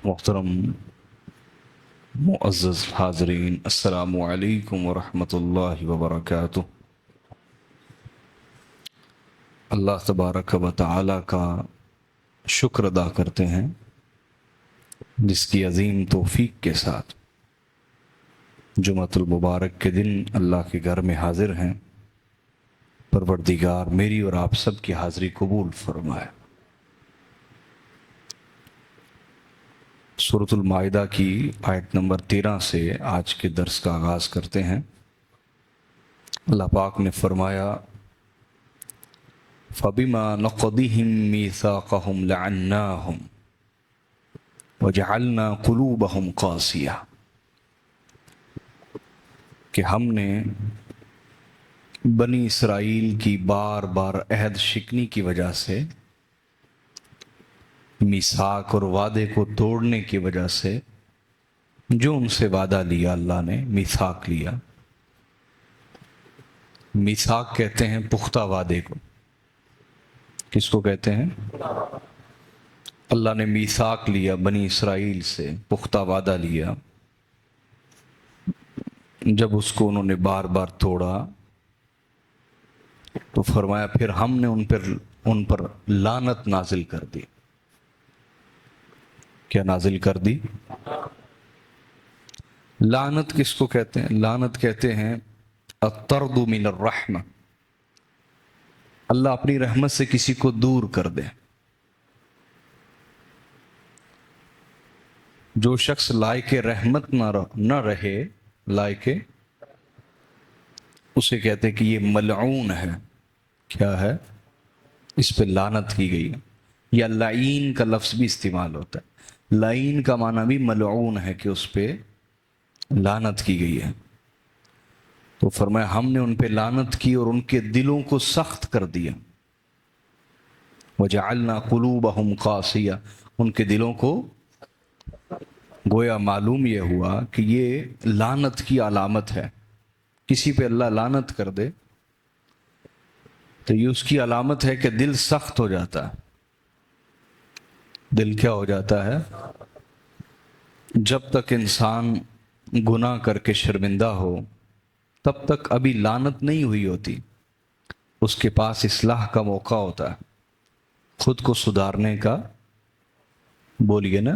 محترم معزز حاضرین، السلام علیکم ورحمۃ اللہ وبرکاتہ۔ اللہ تبارک و تعالی کا شکر ادا کرتے ہیں جس کی عظیم توفیق کے ساتھ جمعۃ المبارک کے دن اللہ کے گھر میں حاضر ہیں۔ پروردگار میری اور آپ سب کی حاضری قبول فرمائے۔ سورۃ المائدہ کی آیت نمبر 13 سے آج کے درس کا آغاز کرتے ہیں۔ اللہ پاک نے فرمایا فَبِمَا نَقْضِهِمْ مِيثَاقَهُمْ لَعَنَّاهُمْ وَجَعَلْنَا قُلُوبَهُمْ قَاسِيَةً کہ ہم نے بنی اسرائیل کی بار بار عہد شکنی کی وجہ سے، میثاق اور وعدے کو توڑنے کی وجہ سے، جو ان سے وعدہ لیا اللہ نے، میثاق لیا۔ میثاق کہتے ہیں پختہ وعدے کو۔ کس کو کہتے ہیں؟ اللہ نے میثاق لیا بنی اسرائیل سے، پختہ وعدہ لیا۔ جب اس کو انہوں نے بار بار توڑا تو فرمایا پھر ہم نے ان پر لعنت نازل کر دی۔ کیا نازل کر دی؟ لعنت کس کو کہتے ہیں؟ لعنت کہتے ہیں الطرد من الرحمہ، اللہ اپنی رحمت سے کسی کو دور کر دے۔ جو شخص لائق رحمت نہ رہے، لائق، اسے کہتے ہیں کہ یہ ملعون ہے۔ کیا ہے؟ اس پہ لعنت کی گئی ہے۔ یا لعین کا لفظ بھی استعمال ہوتا ہے۔ لعین کا معنی بھی ملعون ہے کہ اس پہ لعنت کی گئی ہے۔ تو فرمایا ہم نے ان پہ لعنت کی اور ان کے دلوں کو سخت کر دیا۔ وَجَعَلْنَا قُلُوبَهُمْ قَاسِيَةً، ان کے دلوں کو، گویا معلوم یہ ہوا کہ یہ لعنت کی علامت ہے۔ کسی پہ اللہ لعنت کر دے تو یہ اس کی علامت ہے کہ دل سخت ہو جاتا ہے۔ دل کیا ہو جاتا ہے؟ جب تک انسان گناہ کر کے شرمندہ ہو تب تک ابھی لعنت نہیں ہوئی ہوتی، اس کے پاس اصلاح کا موقع ہوتا ہے، خود کو سدھارنے کا، بولیے نا،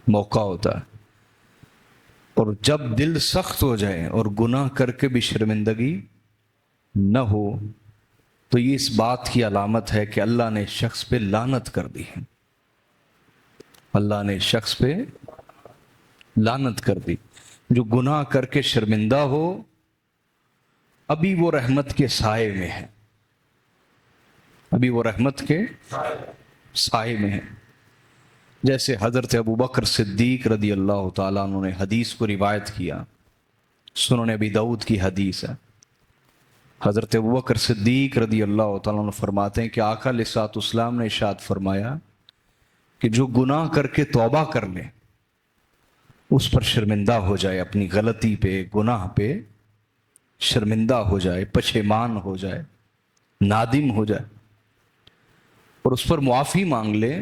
موقع ہوتا ہے۔ اور جب دل سخت ہو جائے اور گناہ کر کے بھی شرمندگی نہ ہو تو یہ اس بات کی علامت ہے کہ اللہ نے شخص پہ لعنت کر دی ہے۔ اللہ نے شخص پہ لعنت کر دی۔ جو گناہ کر کے شرمندہ ہو ابھی وہ رحمت کے سائے میں ہے، ابھی وہ رحمت کے سائے میں ہے۔ جیسے حضرت ابوبکر صدیق رضی اللہ تعالیٰ عنہ نے حدیث کو روایت کیا، سنن ابی داؤد کی حدیث ہے۔ حضرت ابوبکر صدیق رضی اللہ تعالیٰ عنہ فرماتے ہیں کہ آقا علیہ الصلوۃ والسلام نے ارشاد فرمایا کہ جو گناہ کر کے توبہ کر لے، اس پر شرمندہ ہو جائے، اپنی غلطی پہ، گناہ پہ شرمندہ ہو جائے، پشیمان ہو جائے، نادم ہو جائے اور اس پر معافی مانگ لے،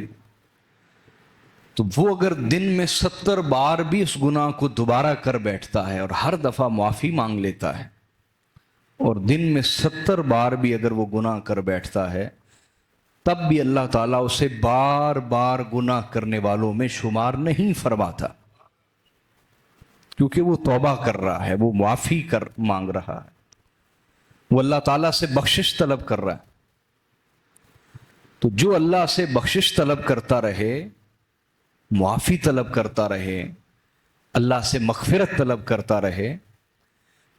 تو وہ اگر دن میں 70 بار بھی اس گناہ کو دوبارہ کر بیٹھتا ہے اور ہر دفعہ معافی مانگ لیتا ہے، اور دن میں 70 بار بھی اگر وہ گناہ کر بیٹھتا ہے، تب بھی اللہ تعالیٰ اسے بار بار گناہ کرنے والوں میں شمار نہیں فرماتا، کیونکہ وہ توبہ کر رہا ہے، وہ معافی مانگ رہا ہے، وہ اللہ تعالیٰ سے بخشش طلب کر رہا ہے۔ تو جو اللہ سے بخشش طلب کرتا رہے، معافی طلب کرتا رہے، اللہ سے مغفرت طلب کرتا رہے،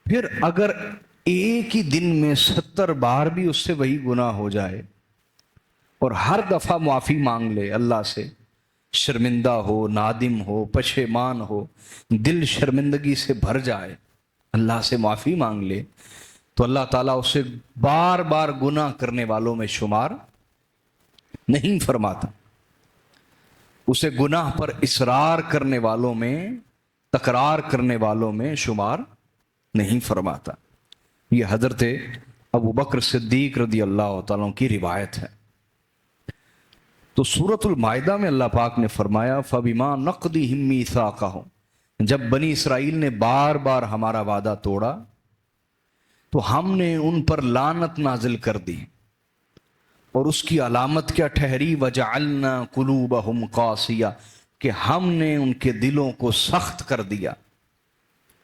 پھر اگر ایک ہی دن میں 70 بار بھی اس سے وہی گناہ ہو جائے اور ہر دفعہ معافی مانگ لے، اللہ سے شرمندہ ہو، نادم ہو، پشیمان ہو، دل شرمندگی سے بھر جائے، اللہ سے معافی مانگ لے، تو اللہ تعالیٰ اسے بار بار گناہ کرنے والوں میں شمار نہیں فرماتا، اسے گناہ پر اصرار کرنے والوں میں، تکرار کرنے والوں میں شمار نہیں فرماتا۔ یہ حضرت ابوبکر صدیق رضی اللہ تعالیٰ کی روایت ہے۔ تو सूरतुल माइदा में अल्लाह पाक ने फरमाया फबिमा नक़दिहिम मीसाक़हुम, जब बनी इसराइल ने बार बार हमारा वादा तोड़ा तो हमने उन पर लानत नाजिल कर दी, और उसकी अलामत क्या ठहरी, वजअलना कुलूबहुम क़ासिया, कि हमने उनके दिलों को सख्त कर दिया।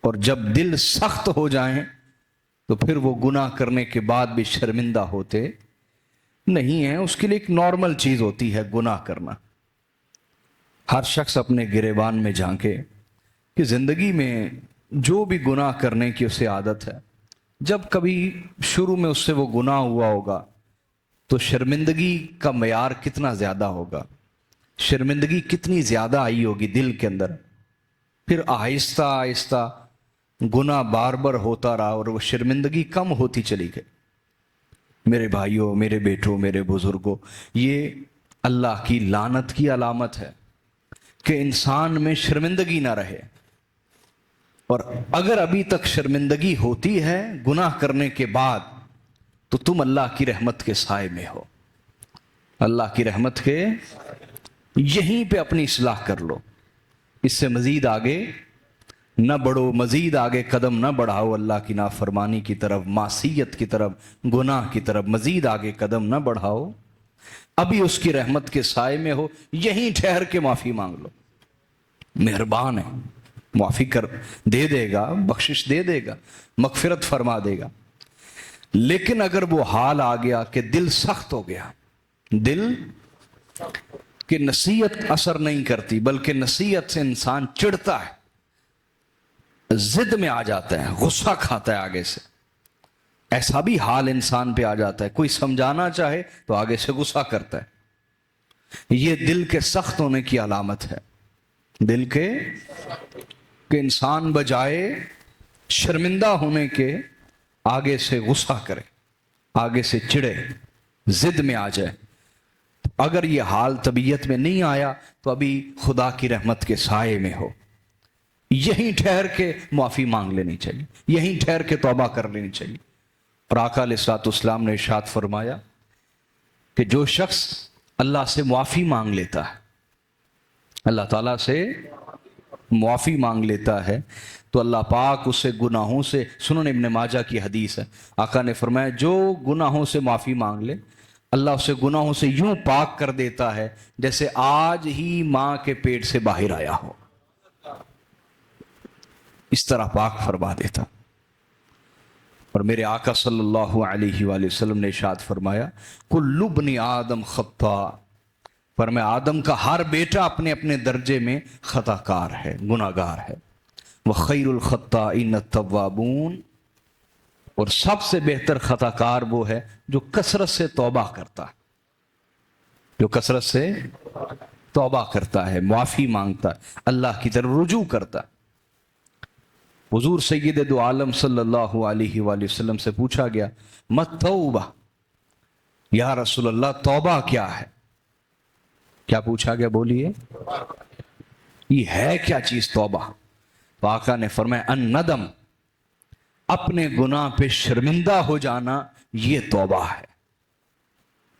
और जब दिल सख्त हो जाएं तो फिर वो गुनाह करने के बाद भी शर्मिंदा होते नहीं है। उसके लिए एक नॉर्मल चीज होती है गुनाह करना। हर शख्स अपने गिरेबान में झांके कि जिंदगी में जो भी गुनाह करने की उसे आदत है, जब कभी शुरू में उससे वो गुनाह हुआ होगा तो शर्मिंदगी का मयार कितना ज्यादा होगा, शर्मिंदगी कितनी ज्यादा आई होगी दिल के अंदर। फिर आहिस्ता आहिस्ता गुनाह बार बार होता रहा और वो शर्मिंदगी कम होती चली गई। मेरे भाइयों, मेरे बेटों, मेरे बुजुर्गों, ये अल्लाह की लानत की अलामत है कि इंसान में शर्मिंदगी ना रहे। और अगर अभी तक शर्मिंदगी होती है गुनाह करने के बाद तो तुम अल्लाह की रहमत के साए में हो। अल्लाह की रहमत के यहीं पे अपनी इस्लाह कर लो, इससे मजीद आगे न बढ़ो, मजीद आगे कदम न बढ़ाओ अल्लाह की नाफरमानी की तरफ, मासियत की तरफ, गुनाह की तरफ मजीद आगे कदम न बढ़ाओ। अभी उसकी रहमत के साए में हो, यहीं ठहर के माफी मांग लो। मेहरबान है, माफी कर दे देगा, बख्शिश दे देगा, मगफिरत फरमा देगा। लेकिन अगर वो हाल आ गया कि दिल सख्त हो गया, दिल कि नसीहत असर नहीं करती, बल्कि नसीहत से इंसान चिढ़ता है, जिद में आ जाता है, गुस्सा खाता है आगे से, ऐसा भी हाल इंसान पे आ जाता है। कोई समझाना चाहे तो आगे से गुस्सा करता है। ये दिल के सख्त होने की अलामत है। दिल के कि इंसान बजाए शर्मिंदा होने के आगे से गुस्सा करे, आगे से चिढ़े, जिद में आ जाए। अगर ये हाल तबीयत में नहीं आया तो अभी खुदा की रहमत के साए में हो, यहीं ठहर के माफी मांग लेनी चाहिए, यहीं ठहर के तौबा कर लेनी चाहिए। और आका अलैहिस्सलाम ने इरशाद फरमाया कि जो शख्स अल्लाह से माफी मांग लेता है, अल्लाह ताला से माफी मांग लेता है, तो अल्लाह पाक उसे गुनाहों से, सुनन इब्न माजा की हदीस है, आका ने फरमाया जो गुनाहों से माफी मांग ले, अल्लाह उसे गुनाहों से यूं पाक कर देता है जैसे आज ही मां के पेट से बाहर आया हो, इस तरह पाक फरमा देता। और मेरे आका सल्लल्लाहु अलैहि वसल्लम ने इरशाद फरमाया कुल्लु बनी आदम खत्ता, फरमाया आदम का हर बेटा अपने अपने दर्जे में खताकार है, गुनाहगार है। व खैरुल खत्ताइन तव्वाबून, और सबसे बेहतर खताकार वो है जो कसरत से तौबा करता है, जो कसरत से तौबा करता है, माफी मांगता है, अल्लाह की तरफ रुजू करता है। हुजूर सैयद दो आलम सल्लल्लाहु अलैहि वसल्लम से पूछा गया मत तौबा, या रसूल अल्लाह तौबा क्या है? क्या पूछा गया, बोलिए, ये है क्या चीज तौबा? तो आका ने फरमाया अन नदम, अपने गुनाह पे शर्मिंदा हो जाना, ये तौबा है।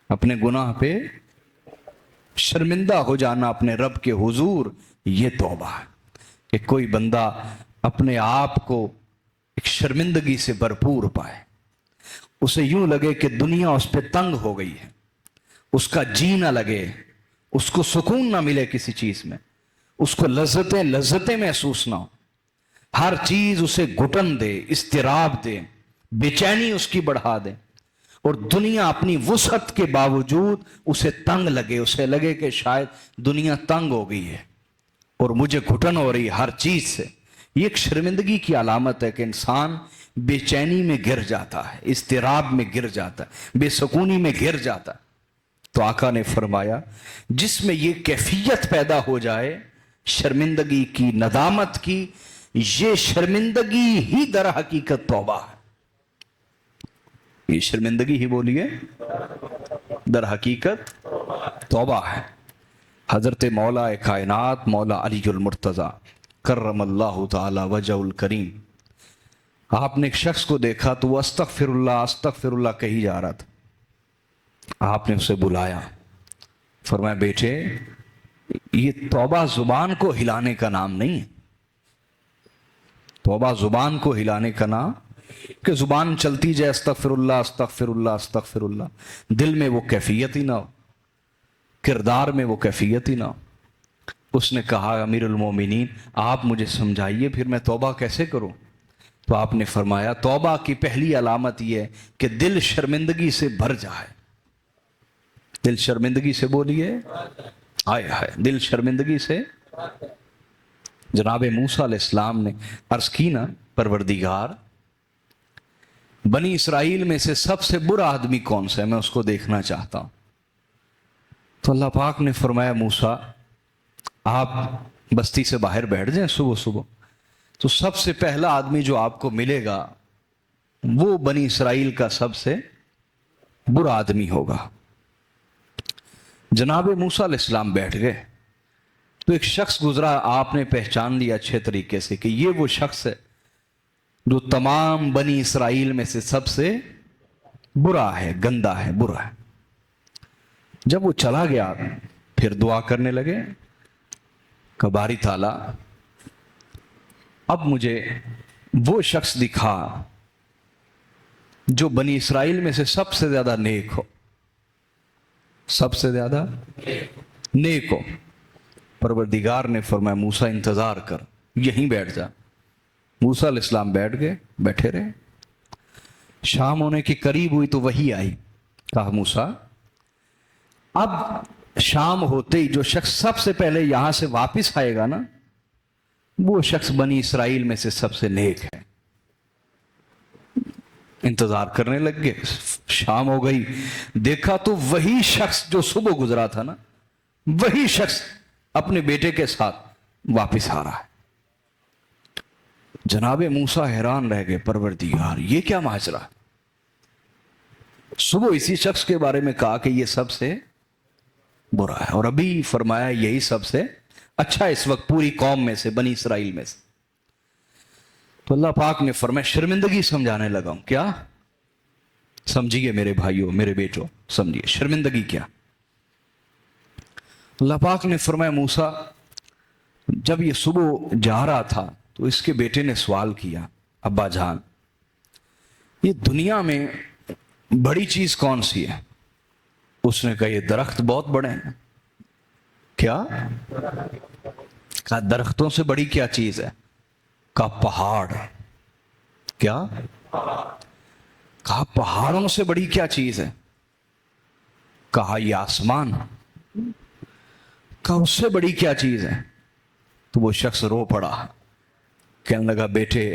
अपने गुनाह पे शर्मिंदा हो जाना अपने रब के हुजूर, ये तौबा है। कि कोई बंदा अपने आप को एक शर्मिंदगी से भरपूर पाए, उसे यूं लगे कि दुनिया उस पर तंग हो गई है, उसका जी ना लगे, उसको सुकून ना मिले किसी चीज में, उसको लज्जतें महसूस ना हो, हर चीज उसे घुटन दे, इस्तिराब दे, बेचैनी उसकी बढ़ा दे, और दुनिया अपनी वुसअत के बावजूद उसे तंग लगे, उसे लगे कि शायद दुनिया तंग हो गई है और मुझे घुटन हो रही है हर चीज से। ये एक शर्मिंदगी की अलामत है कि इंसान बेचैनी में गिर जाता है, इस्तिराब में गिर जाता है, बेसुकूनी में गिर जाता है। तो आका ने फरमाया जिसमें ये कैफियत पैदा हो जाए शर्मिंदगी की, नदामत की, ये शर्मिंदगी ही दर हकीकत तौबा है। ये शर्मिंदगी ही, बोलिए, दर हकीकत तौबा है। हजरत मौला कायनात मौला अलीउल मुर्तजा करमल्लाहु ताला वजहुल करीम, आपने एक शख्स को देखा तो वो अस्तगफिरुल्लाह अस्तगफिरुल्लाह कही जा रहा था। आपने उसे बुलाया, فرمایا بیٹے یہ توبہ زبان کو ہلانے کا نام نہیں ہے. توبہ زبان کو ہلانے کا نام کہ زبان چلتی جائے استغفر اللہ استغفر اللہ استغفر اللہ, دل میں وہ کیفیت ہی نہ ہو, کردار میں وہ کیفیت ہی نہ ہو. اس نے کہا امیر المومنین آپ مجھے سمجھائیے پھر میں توبہ کیسے کروں؟ تو آپ نے فرمایا توبہ کی پہلی علامت یہ ہے کہ دل شرمندگی سے بھر جائے. دل شرمندگی سے بولیے ہائے ہائے, دل شرمندگی سے. جناب موسیٰ علیہ السلام نے عرض کی نا پروردگار بنی اسرائیل میں سے سب سے برا آدمی کون سا ہے, میں اس کو دیکھنا چاہتا ہوں. تو اللہ پاک نے فرمایا موسیٰ آپ بستی سے باہر بیٹھ جائیں صبح صبح, تو سب سے پہلا آدمی جو آپ کو ملے گا وہ بنی اسرائیل کا سب سے برا آدمی ہوگا. جناب موسیٰ علیہ السلام بیٹھ گئے تو ایک شخص گزرا, آپ نے پہچان لیا اچھے طریقے سے کہ یہ وہ شخص ہے جو تمام بنی اسرائیل میں سے سب سے برا ہے, گندا ہے, برا ہے. جب وہ چلا گیا پھر دعا کرنے لگے کہ باری تعالیٰ اب مجھے وہ شخص دکھا جو بنی اسرائیل میں سے سب سے زیادہ نیک ہو, سب سے زیادہ نیک ہو. پروردگار نے فرمایا موسیٰ انتظار کر, یہیں بیٹھ جا. موسیٰ علیہ السلام بیٹھ گئے, بیٹھے رہے. شام ہونے کے قریب ہوئی تو وحی آئی. کہا موسیٰ اب شام ہوتے ہی جو شخص سب سے پہلے یہاں سے واپس آئے گا نا وہ شخص بنی اسرائیل میں سے سب سے نیک ہے. انتظار کرنے لگ گئے. شام ہو گئی, دیکھا تو وہی شخص جو صبح گزرا تھا نا وہی شخص اپنے بیٹے کے ساتھ واپس آ رہا ہے. جناب موسیٰ حیران رہ گئے, پروردگار یہ کیا ماجرا؟ صبح اسی شخص کے بارے میں کہا کہ یہ سب سے برا ہے اور ابھی فرمایا یہی سب سے اچھا اس وقت پوری قوم میں سے, بنی اسرائیل میں سے. تو اللہ پاک نے فرمایا شرمندگی سمجھانے لگا ہوں. کیا سمجھیے میرے بھائیوں میرے بیٹوں, سمجھیے شرمندگی کیا. اللہ پاک نے فرمایا موسیٰ جب یہ صبح جا رہا تھا تو اس کے بیٹے نے سوال کیا ابا جان یہ دنیا میں بڑی چیز کون سی ہے؟ اس نے کہا یہ درخت بہت بڑے ہیں. کیا؟ کہا درختوں سے بڑی کیا چیز ہے؟ کہا پہاڑ. کیا؟ کہا پہاڑوں سے بڑی کیا چیز ہے؟ کہا یہ آسمان. کہا اس سے بڑی کیا چیز ہے؟ تو وہ شخص رو پڑا, کہنے لگا بیٹے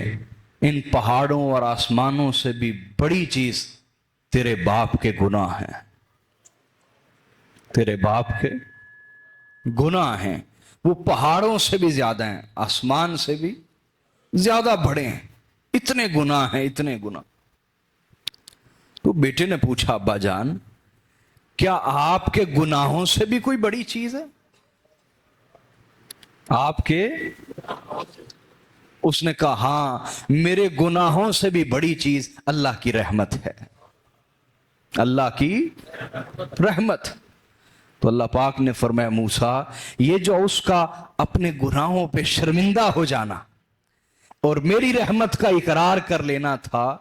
ان پہاڑوں اور آسمانوں سے بھی بڑی چیز تیرے باپ کے گناہ ہیں. تیرے باپ کے گناہ ہیں, وہ پہاڑوں سے بھی زیادہ ہیں, آسمان سے بھی زیادہ بڑے ہیں. اتنے گناہ ہیں, اتنے گناہ. تو بیٹے نے پوچھا ابا جان کیا آپ کے گناہوں سے بھی کوئی بڑی چیز ہے؟ آپ کے؟ اس نے کہا ہاں میرے گناہوں سے بھی بڑی چیز اللہ کی رحمت ہے, اللہ کی رحمت. تو اللہ پاک نے فرمایا موسیٰ یہ جو اس کا اپنے گناہوں پہ شرمندہ ہو جانا اور میری رحمت کا اقرار کر لینا تھا,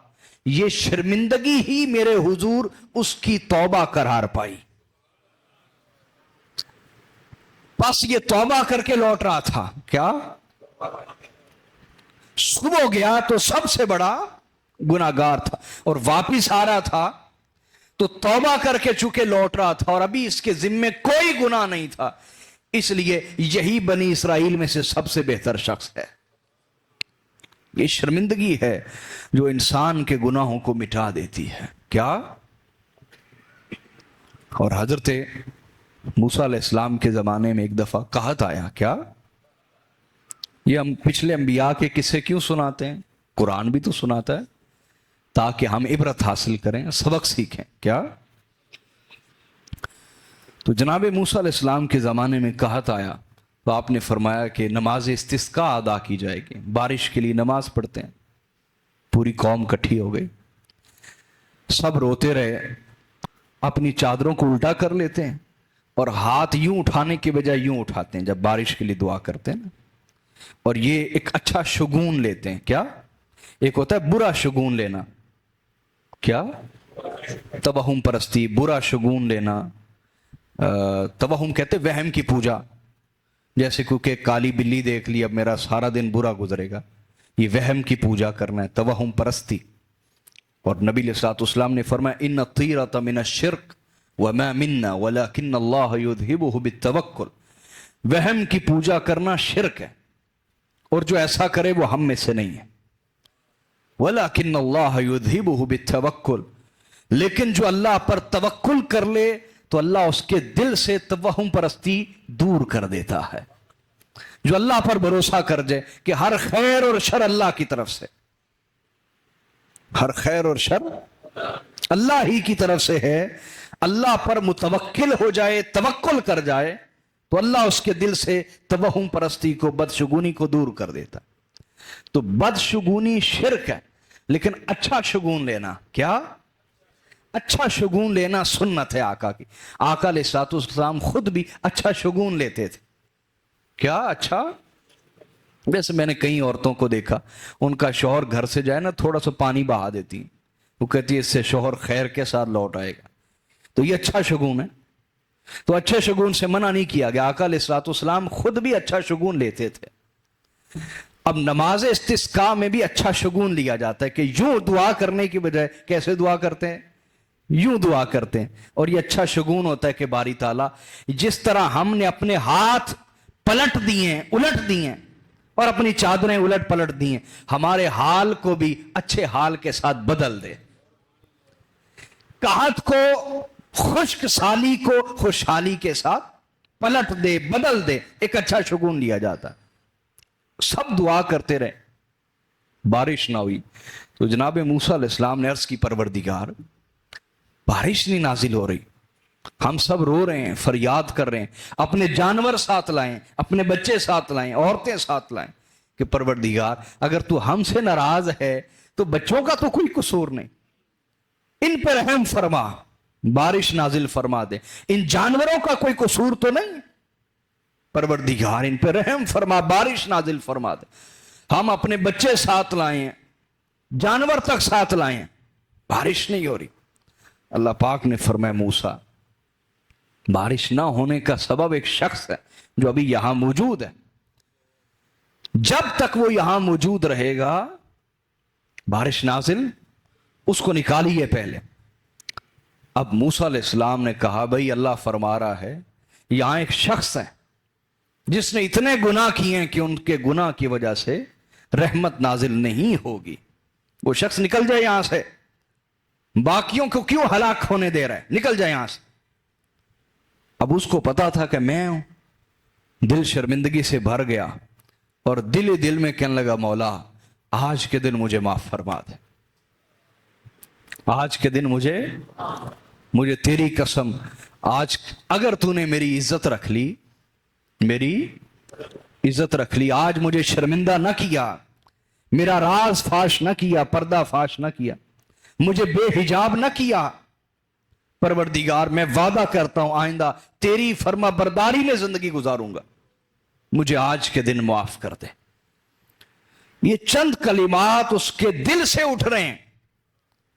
یہ شرمندگی ہی میرے حضور اس کی توبہ قرار پائی. بس یہ توبہ کر کے لوٹ رہا تھا. کیا؟ صبح گیا تو سب سے بڑا گناہگار تھا اور واپس آ رہا تھا تو توبہ کر کے چونکہ لوٹ رہا تھا اور ابھی اس کے ذمے کوئی گناہ نہیں تھا, اس لیے یہی بنی اسرائیل میں سے سب سے بہتر شخص ہے. یہ شرمندگی ہے جو انسان کے گناہوں کو مٹا دیتی ہے. کیا؟ اور حضرت موسیٰ علیہ السلام کے زمانے میں ایک دفعہ کہت آیا. کیا؟ یہ ہم پچھلے انبیاء کے قصے کیوں سناتے ہیں؟ قرآن بھی تو سناتا ہے تاکہ ہم عبرت حاصل کریں, سبق سیکھیں. کیا؟ تو جناب موسیٰ علیہ السلام کے زمانے میں کہت آیا تو آپ نے فرمایا کہ نماز استسقاء ادا کی جائے گی, بارش کے لیے نماز پڑھتے ہیں. پوری قوم اکٹھی ہو گئی, سب روتے رہے, اپنی چادروں کو الٹا کر لیتے ہیں اور ہاتھ یوں اٹھانے کے بجائے یوں اٹھاتے ہیں جب بارش کے لیے دعا کرتے ہیں نا، اور یہ ایک اچھا شگون لیتے ہیں. کیا؟ ایک ہوتا ہے برا شگون لینا. کیا؟ توہم پرستی، برا شگون لینا. توہم کہتے وہم کی پوجا. جیسے کیونکہ کالی بلی دیکھ لی اب میرا سارا دن برا گزرے گا، یہ وہم کی پوجا کرنا ہے، توہم پرستی. اور نبی علیہ الصلوۃ والسلام نے فرمایا ان الطیرۃ من الشرک وما منا ولکن اللہ یذہبہ بالتوکل. وہم کی پوجا کرنا شرک ہے، اور جو ایسا کرے وہ ہم میں سے نہیں ہے. وَلَكِنَّ اللَّهَ يُذْهِبُهُ بِالتَّوَكُّلِ، لیکن جو اللہ پر توکل کر لے تو اللہ اس کے دل سے توہم پرستی دور کر دیتا ہے. جو اللہ پر بھروسہ کر جائے کہ ہر خیر اور شر اللہ کی طرف سے، ہر خیر اور شر اللہ ہی کی طرف سے ہے، اللہ پر متوکل ہو جائے، توکل کر جائے تو اللہ اس کے دل سے توہم پرستی کو، بدشگونی کو دور کر دیتا. تو بدشگونی شرک ہے، لیکن اچھا شگون لینا کیا؟ اچھا شگون لینا سنت ہے آقا کی. آقا علیہ الصلوۃ والسلام خود بھی اچھا شگون لیتے تھے. کیا اچھا؟ ویسے میں نے کئی عورتوں کو دیکھا، ان کا شوہر گھر سے جائے نا تھوڑا سا پانی بہا دیتی، وہ کہتی ہے اس سے شوہر خیر کے ساتھ لوٹ آئے گا. تو یہ اچھا شگون ہے. تو اچھے شگون سے منع نہیں کیا گیا. آقا علیہ الصلوۃ والسلام خود بھی اچھا شگون لیتے تھے. اب نماز استسقاء میں بھی اچھا شگون لیا جاتا ہے کہ یوں دعا کرنے کی بجائے کیسے دعا کرتے ہیں؟ یوں دعا کرتے ہیں. اور یہ اچھا شگون ہوتا ہے کہ باری تعالیٰ جس طرح ہم نے اپنے ہاتھ پلٹ دیے ہیں، الٹ دیے ہیں، اور اپنی چادریں الٹ پلٹ دی ہیں، ہمارے حال کو بھی اچھے حال کے ساتھ بدل دے. قحط کو، خشک سالی کو خوشحالی کے ساتھ پلٹ دے، بدل دے. ایک اچھا شگون لیا جاتا ہے. سب دعا کرتے رہے، بارش نہ ہوئی. تو جناب موسیٰ علیہ السلام نے عرض کی پروردگار بارش نہیں نازل ہو رہی، ہم سب رو رہے ہیں، فریاد کر رہے ہیں، اپنے جانور ساتھ لائیں، اپنے بچے ساتھ لائیں، عورتیں ساتھ لائیں کہ پروردگار اگر تو ہم سے ناراض ہے تو بچوں کا تو کوئی قصور نہیں، ان پر رحم فرما، بارش نازل فرما دے. ان جانوروں کا کوئی قصور تو نہیں، پروردگار ان پہ رحم فرما، بارش نازل فرما دے. ہم اپنے بچے ساتھ لائے ہیں، جانور تک ساتھ لائے ہیں، بارش نہیں ہو رہی. اللہ پاک نے فرمایا موسیٰ بارش نہ ہونے کا سبب ایک شخص ہے جو ابھی یہاں موجود ہے، جب تک وہ یہاں موجود رہے گا بارش نازل اس کو نکالیے پہلے. اب موسیٰ علیہ السلام نے کہا بھئی اللہ فرما رہا ہے یہاں ایک شخص ہے جس نے اتنے گناہ کیے ہیں کہ ان کے گناہ کی وجہ سے رحمت نازل نہیں ہوگی. وہ شخص نکل جائے یہاں سے، باقیوں کو کیوں ہلاک ہونے دے رہا ہے، نکل جائے یہاں سے. اب اس کو پتا تھا کہ میں ہوں، دل شرمندگی سے بھر گیا اور دل ہی دل میں کہنے لگا مولا آج کے دن مجھے معاف فرما دے، آج کے دن مجھے تیری قسم آج اگر تو نے میری عزت رکھ لی، میری عزت رکھ لی، آج مجھے شرمندہ نہ کیا، میرا راز فاش نہ کیا، پردہ فاش نہ کیا، مجھے بے حجاب نہ کیا، پروردگار میں وعدہ کرتا ہوں آئندہ تیری فرما برداری میں زندگی گزاروں گا، مجھے آج کے دن معاف کر دے. یہ چند کلمات اس کے دل سے اٹھ رہے ہیں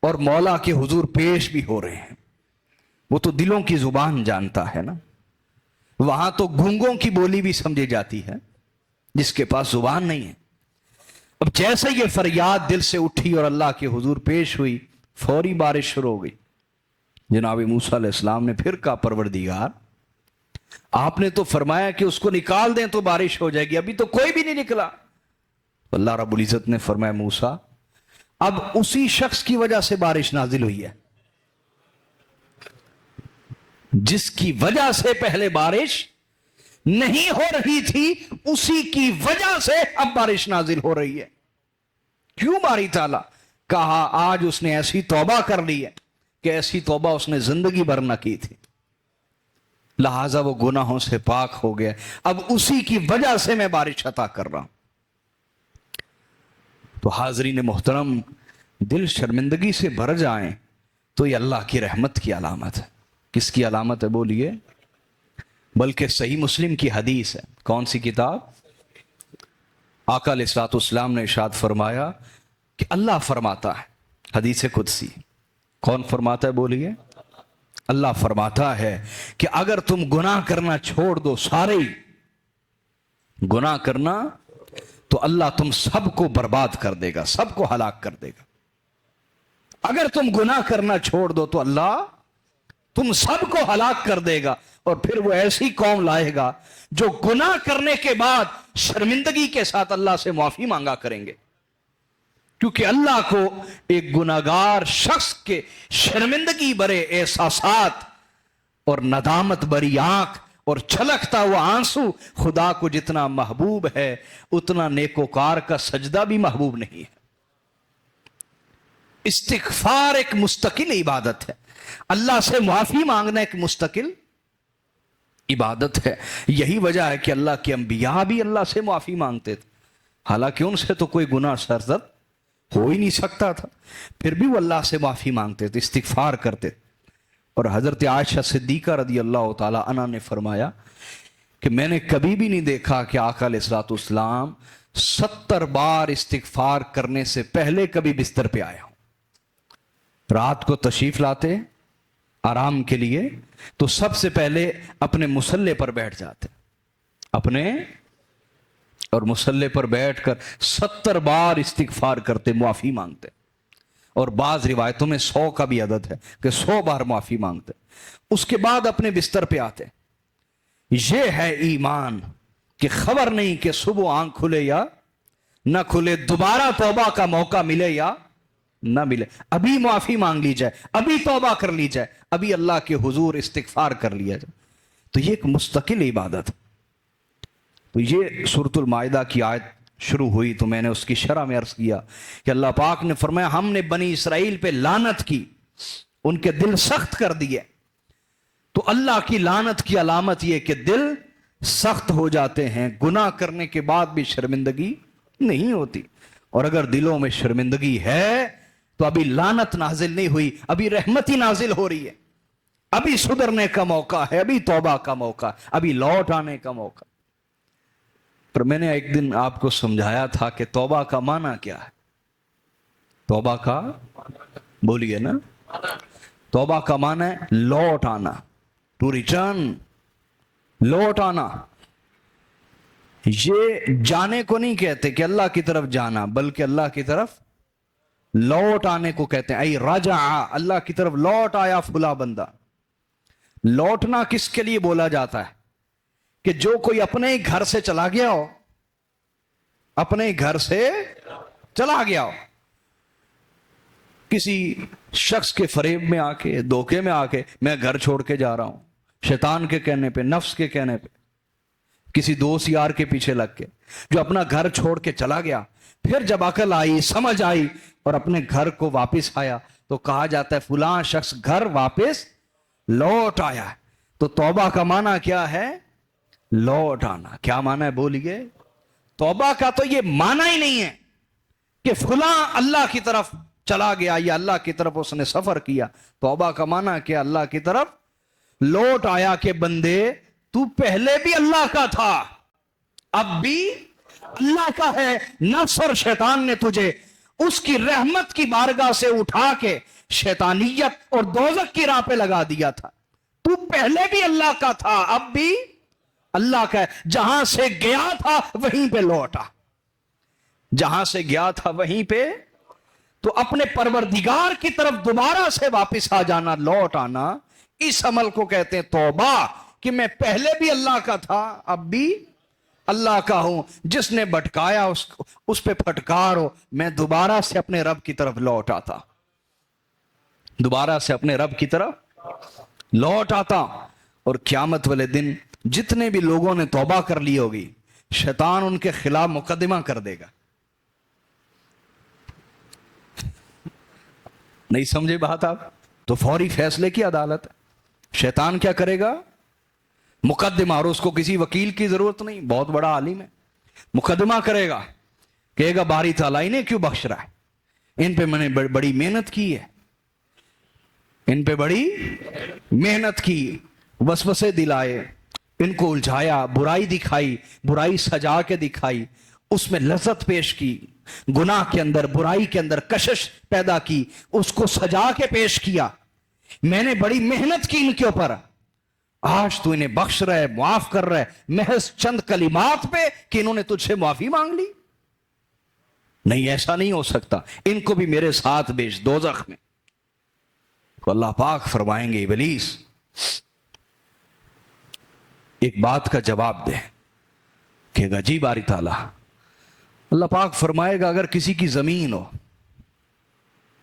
اور مولا کے حضور پیش بھی ہو رہے ہیں. وہ تو دلوں کی زبان جانتا ہے نا، وہاں تو گونگوں کی بولی بھی سمجھی جاتی ہے جس کے پاس زبان نہیں ہے. اب جیسے یہ فریاد دل سے اٹھی اور اللہ کے حضور پیش ہوئی، فوری بارش شروع ہو گئی. جناب موسیٰ علیہ السلام نے پھر کہا پروردگار آپ نے تو فرمایا کہ اس کو نکال دیں تو بارش ہو جائے گی، ابھی تو کوئی بھی نہیں نکلا. اللہ رب العزت نے فرمایا موسیٰ اب اسی شخص کی وجہ سے بارش نازل ہوئی ہے جس کی وجہ سے پہلے بارش نہیں ہو رہی تھی، اسی کی وجہ سے اب بارش نازل ہو رہی ہے. کیوں باری تعالیٰ؟ کہا آج اس نے ایسی توبہ کر لی ہے کہ ایسی توبہ اس نے زندگی بھر نہ کی تھی، لہذا وہ گناہوں سے پاک ہو گیا، اب اسی کی وجہ سے میں بارش عطا کر رہا ہوں. تو حاضرین محترم دل شرمندگی سے بھر جائیں تو یہ اللہ کی رحمت کی علامت ہے. کس کی علامت ہے بولیے؟ बल्कि सही मुस्लिम की हदीस है। कौन सी किताब? आका अलैहिस्सलाम ने इरशाद फरमाया कि अल्लाह फरमाता है, हदीस कुदसी, कौन फरमाता है बोलिए? अल्लाह फरमाता है कि अगर तुम गुनाह करना छोड़ दो, सारे ही गुनाह करना, तो अल्लाह तुम सबको बर्बाद कर देगा, सबको हलाक कर देगा। अगर तुम गुनाह करना छोड़ दो तो अल्लाह तुम सबको हलाक कर देगा, और फिर वो ऐसी कौम लाएगा जो गुनाह करने के बाद शर्मिंदगी के साथ अल्लाह से माफी मांगा करेंगे। क्योंकि अल्लाह को एक गुनाहगार शख्स के शर्मिंदगी भरे एहसासात और नदामत भरी आंख और छलकता हुआ आंसू खुदा को जितना महबूब है, उतना नेकोकार का सजदा भी महबूब नहीं है। इस्तिग़फ़ार एक मुस्तकिल इबादत है, अल्लाह से माफी मांगना एक मुस्तकिल इबादत है। यही वजह है कि अल्लाह के अंबिया भी अल्लाह से माफी मांगते थे, हालांकि उनसे तो कोई गुनाह सरजद हो ही नहीं सकता था, फिर भी वो अल्लाह से माफी मांगते थे, इस्तिग़फ़ार करते थे। और हजरत आयशा सिद्दीक़ा रज़ी अल्लाह ताला अन्हा ने फरमाया कि मैंने कभी भी नहीं देखा कि आका अलैहिस्सलाम 70 बार इस्तिग़फ़ार करने से पहले कभी बिस्तर पे आया हूं। रात को तशरीफ लाते आराम के लिए तो सबसे पहले अपने मुसल्ले पर बैठ जाते, अपने और मुसल्ले पर बैठकर 70 बार इस्तिग़फ़ार करते, माफी मांगते। और बाज रिवायतों में 100 का भी अदद है कि 100 बार माफी मांगते। उसके बाद अपने बिस्तर पे आते। ये है ईमान कि खबर नहीं कि सुबह आंख खुले या ना खुले, दोबारा तौबा का मौका मिले या ना मिले, अभी माफी मांग ली जाए, अभी तौबा कर ली जाए, अभी अल्लाह के हुजूर इस्तिग़फ़ार कर लिया जाए। तो ये एक मुस्तकिल इबादत है। तो ये सूरतुल माइदा की आयत शुरू हुई तो मैंने उसकी शरह में अर्ज किया कि अल्लाह पाक ने फरमाया हमने बनी इसराइल पे लानत की, उनके दिल सख्त कर दिए। तो अल्लाह की लानत की अलामत यह कि दिल सख्त हो जाते हैं, गुनाह करने के बाद भी शर्मिंदगी नहीं होती। और अगर दिलों में शर्मिंदगी है तो अभी लानत नाजिल नहीं हुई, अभी रहमत ही नाजिल हो रही है, अभी सुधरने का मौका है, अभी तौबा का मौका, अभी लौट आने का मौका। पर मैंने एक दिन आपको समझाया था कि तौबा का माना क्या है। तौबा का बोलिए ना, तौबा का माना है लौट आना, टू रिटर्न, लौट आना। ये जाने को नहीं कहते कि अल्लाह की तरफ जाना, बल्कि अल्लाह की तरफ लौट आने को कहते हैं। आई राजा, अल्लाह की तरफ लौट आया फुला बंदा। लौटना किसके लिए बोला जाता है? कि जो कोई अपने ही घर से चला गया हो, अपने ही घर से चला गया हो, किसी शख्स के फरेब में आके, धोखे में आके मैं घर छोड़ के जा रहा हूं, शैतान के कहने पे, नफ्स के कहने पे, किसी दोस्त यार के पीछे लग के, जो अपना घर छोड़ के चला गया, फिर जब अकल आई, समझ आई और अपने घर को वापस आया, तो कहा जाता है फलां शख्स घर वापस लौट आया। तो तौबा का माना क्या है? लौट आना। क्या माना है बोलिए? तौबा का तो ये माना ही नहीं है कि फलां अल्लाह की तरफ चला गया या अल्लाह की तरफ उसने सफर किया। तौबा का माना कि अल्लाह की तरफ लौट आया कि बंदे तू पहले भी अल्लाह का था, अब भी अल्लाह का है। नफ्स और शैतान ने तुझे उसकी रहमत की बारगाह से उठा के शैतानियत और दोज़ख की राह पे लगा दिया था। तू पहले भी अल्लाह का था, अब भी अल्लाह का है। जहां से गया था वहीं पे लौटा, जहां से गया था वहीं पे। तो अपने परवरदिगार की तरफ दोबारा से वापस आ जाना, लौट आना, इस अमल को कहते हैं तौबा। कि मैं पहले भी अल्लाह का था, अब भी अल्लाह का हूं। जिसने भटकाया उसको, उस पे फटकार हो, मैं दोबारा से अपने रब की तरफ लौट आता, दोबारा से अपने रब की तरफ लौट आता। और क़यामत वाले दिन जितने भी लोगों ने तौबा कर ली होगी, शैतान उनके खिलाफ मुकदमा कर देगा। नहीं समझे बात आप? तो फौरी फैसले की अदालत है। शैतान क्या करेगा? मुकदमा। और उसको किसी वकील की जरूरत नहीं, बहुत बड़ा आलिम है। मुकदमा करेगा, कहेगा बारी ताला इन्हें क्यों बख्श रहा है, इन पे मैंने बड़ी मेहनत की है, इन पे बड़ी मेहनत की, वसवसे दिलाए, इनको उलझाया, बुराई दिखाई, बुराई सजा के दिखाई, उसमें लज्जत पेश की, गुनाह के अंदर, बुराई के अंदर कशिश पैदा की, उसको सजा के पेश किया। मैंने बड़ी मेहनत की इनके ऊपर, आज तू इन्हें बख्श रहा है, माफ कर रहा है महज चंद कलिमात पे कि इन्होंने तुझसे माफी मांग ली? नहीं, ऐसा नहीं हो सकता, इनको भी मेरे साथ भेज दोज़ख में। तो अल्लाह पाक फरमाएंगे, इब्लीस एक बात का जवाब दे। कहेगा जी बारी ताला। अल्लाह पाक फरमाएगा, अगर किसी की जमीन हो,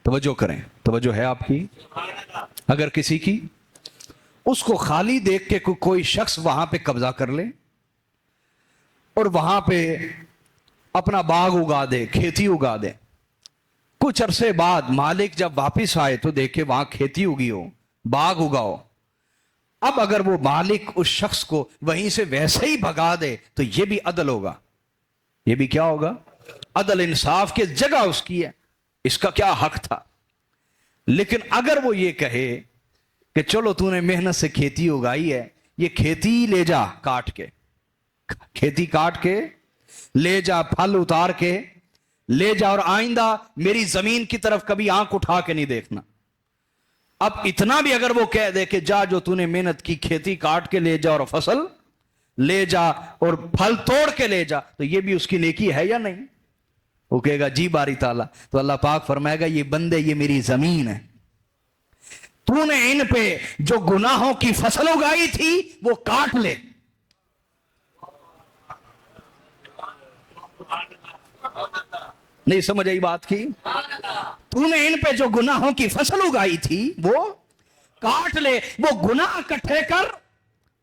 तवज्जो करें, तवज्जो है आपकी, अगर किसी की, उसको खाली देख के कोई शख्स वहां पे कब्जा कर ले और वहां पे अपना बाग उगा दे, खेती उगा दे, कुछ अरसे बाद मालिक जब वापिस आए तो देखे वहां खेती उगी हो, बाग उगाओ। अब अगर वो मालिक उस शख्स को वहीं से वैसे ही भगा दे तो ये भी अदल होगा, ये भी क्या होगा? अदल, इंसाफ की जगह उसकी है, इसका क्या हक था। लेकिन अगर वो ये कहे कि चलो तूने मेहनत से खेती उगाई है, ये खेती ले जा काट के, खेती काट के ले जा, फल उतार के ले जा, और आइंदा मेरी जमीन की तरफ कभी आंख उठा के नहीं देखना। अब इतना भी अगर वो कह दे कि जा, जो तूने मेहनत की खेती काट के ले जा और फसल ले जा और फल तोड़ के ले जा, तो ये भी उसकी नेकी है या नहीं? वो कहेगा जी बारी ताला। तो अल्लाह पाक फरमाएगा, ये बंदे, ये मेरी जमीन है, तूने इन पे जो गुनाहों की फसल उगाई थी वो काट ले। नहीं समझ आई बात की? तूने इन पे जो गुनाहों की फसल उगाई थी वो काट ले, वो गुनाह इकट्ठे कर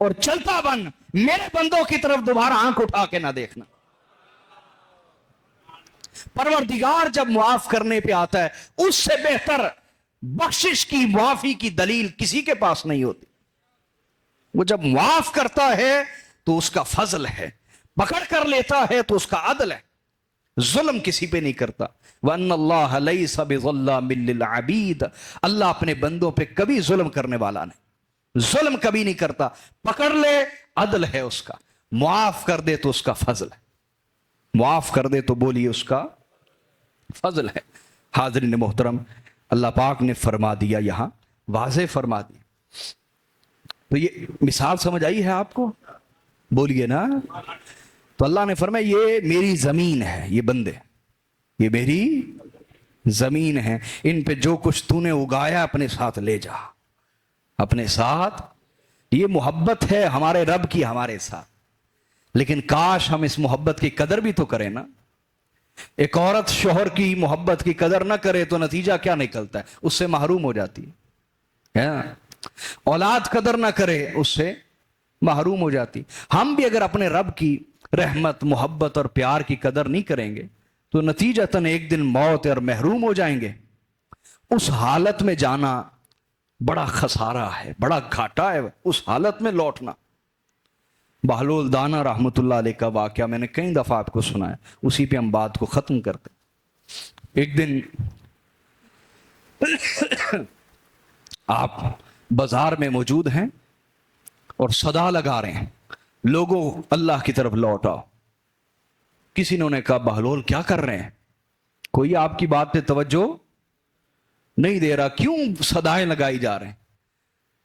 और चलता बन, मेरे बंदों की तरफ दोबारा आंख उठा के ना देखना। परवरदिगार जब मुआफ करने पे आता है, उससे बेहतर बख्शिश की, मुआफी की दलील किसी के पास नहीं होती। वो जब मुआफ करता है तो उसका फजल है, पकड़ कर लेता है तो उसका अदल है, जुल्म किसी पे नहीं करता। वन्नल्लाह लैसा बिज़ल्लामिन लिल अबीद, अल्लाह अपने बंदों पे कभी जुल्म करने वाला नहीं, जुल्म कभी नहीं करता। पकड़ ले, अदल है उसका, मुआफ कर दे तो उसका फजल है, मुआफ कर दे तो बोलिए उसका फजल है। हाज़रीन मोहतरम, अल्लाह पाक ने फरमा दिया, यहां वाज़े फरमा दिया। तो ये मिसाल समझ आई है आपको? बोलिए ना। तो अल्लाह ने फरमाया, ये मेरी जमीन है, ये बंदे, ये मेरी जमीन है, इन पे जो कुछ तूने उगाया अपने साथ ले जा, अपने साथ। ये मोहब्बत है हमारे रब की हमारे साथ, लेकिन काश हम इस मोहब्बत की कदर भी तो करें ना। एक औरत शोहर की मोहब्बत की कदर ना करे तो नतीजा क्या निकलता है? उससे महरूम हो जाती है ना? औलाद कदर ना करे, उससे महरूम हो जाती। हम भी अगर अपने रब की रहमत, मोहब्बत और प्यार की कदर नहीं करेंगे तो नतीजतन एक दिन मौत और महरूम हो जाएंगे। उस हालत में जाना बड़ा खसारा है, बड़ा घाटा है, उस हालत में लौटना। बहलोल दाना रहमतुल्लाह अलैह का वाकया मैंने कई दफा आपको सुनाया, उसी पे हम बात को खत्म करते। एक दिन आप बाजार में मौजूद हैं और सदा लगा रहे हैं, लोगों अल्लाह की तरफ लौट आओ। किसी ने उन्हें कहा, बहलोल क्या कर रहे हैं? कोई आपकी बात पे तवज्जो नहीं दे रहा, क्यों सदाएं लगाई जा रहे हैं?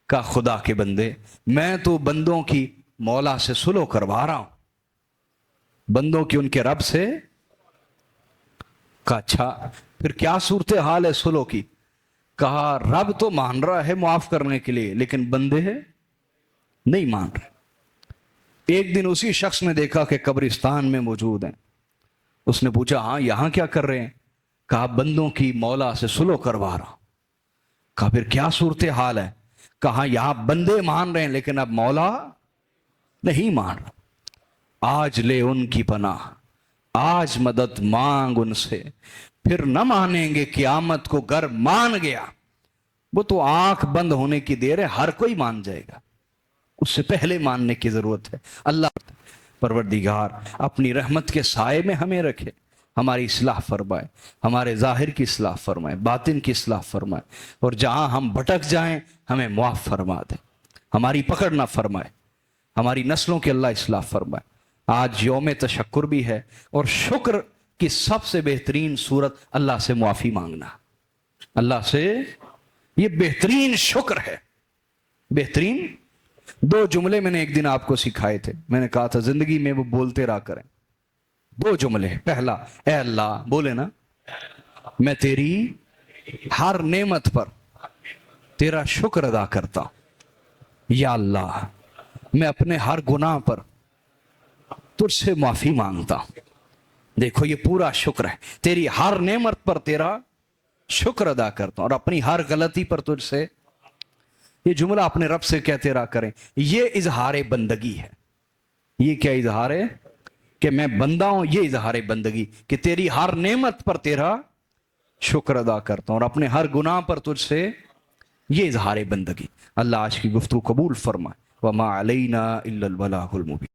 कहा, खुदा के बंदे, मैं तो बंदों की मौला से सुलह करवा रहा हूं, बंदों की उनके रब से। कहा, अच्छा फिर क्या सूरत हाल है सुलह की? कहा, रब तो मान रहा है माफ करने के लिए, लेकिन बंदे नहीं मान रहे। एक दिन उसी शख्स ने देखा कि कब्रिस्तान में मौजूद हैं। उसने पूछा, हाँ यहां क्या कर रहे हैं? कहा, बंदों की मौला से सुलह करवा रहा हूं। कहा, फिर क्या सूरत हाल है? कहा, यहां बंदे मान रहे हैं लेकिन अब मौला नहीं मान रहा। आज ले उनकी पनाह, आज मदद मांग उनसे, फिर न मानेंगे क़यामत को गर मान गया। वो तो आंख बंद होने की देर है, हर कोई मान जाएगा, उससे पहले मानने की जरूरत है। अल्लाह परवरदिगार अपनी रहमत के साए में हमें रखे, हमारी इस्लाह फरमाए, हमारे जाहिर की इस्लाह फरमाए, बातिन की इस्लाह फरमाए, और जहां हम भटक जाएं हमें मुआफ फरमा दे, हमारी पकड़ ना फरमाए। ہماری نسلوں کی اللہ اصلاح فرمائے۔ آج یوم تشکر بھی ہے، اور شکر کی سب سے بہترین صورت اللہ سے معافی مانگنا۔ اللہ سے یہ بہترین شکر ہے، بہترین۔ دو جملے میں نے ایک دن آپ کو سکھائے تھے، میں نے کہا تھا زندگی میں وہ بولتے رہا کریں۔ دو جملے، پہلا اے اللہ، بولے نا، میں تیری ہر نعمت پر تیرا شکر ادا کرتا ہوں۔ یا اللہ، میں اپنے ہر گناہ پر تجھ سے معافی مانگتا ہوں۔ دیکھو یہ پورا شکر ہے، تیری ہر نعمت پر تیرا شکر ادا کرتا ہوں، اور اپنی ہر غلطی پر تجھ سے۔ یہ جملہ اپنے رب سے کہتے رہا کریں، یہ اظہار بندگی ہے۔ یہ کیا اظہار ہے؟ کہ میں بندہ ہوں، یہ اظہار بندگی کہ تیری ہر نعمت پر تیرا شکر ادا کرتا ہوں، اور اپنے ہر گناہ پر تجھ سے، یہ اظہار بندگی۔ اللہ آج کی گفتگو قبول فرمائے۔ وما علینا الا البلاغ المبین۔